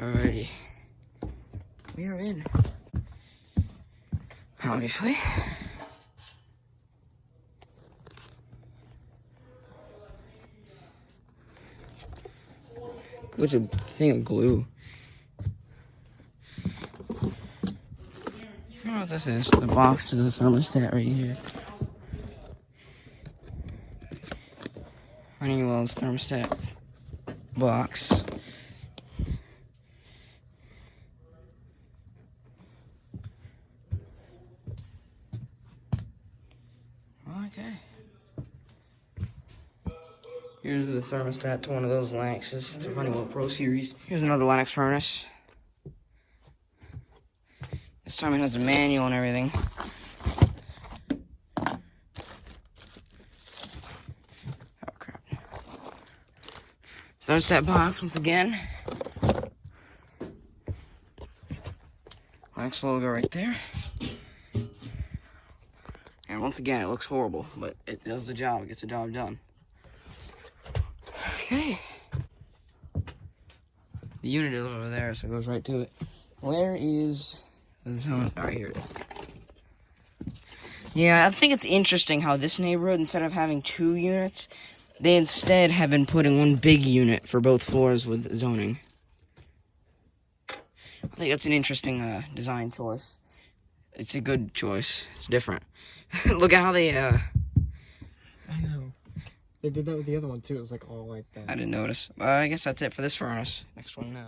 Alrighty. We are in. Obviously. What's a thing of glue? I don't know what this is. The box of the thermostat right here. Honeywell's thermostat box. Okay. Here's the thermostat to one of those Lennoxes, the Honeywell Pro Series. Here's another Lennox furnace. This time it has the manual and everything. Oh crap. Thermostat box once again. Lennox logo right there. And once again, it looks horrible, but it does the job. It gets the job done. Okay. The unit is over there, so it goes right to it. Where is the zone? Alright, here it is. Yeah, I think it's interesting how this neighborhood, instead of having 2 units, they instead have been putting one big unit for both floors with zoning. I think that's an interesting design choice. It's a good choice. It's different. Look at how they, I know. They did that with the other one, too. It was like all like that. I didn't notice. I guess that's it for this furnace. Next one now.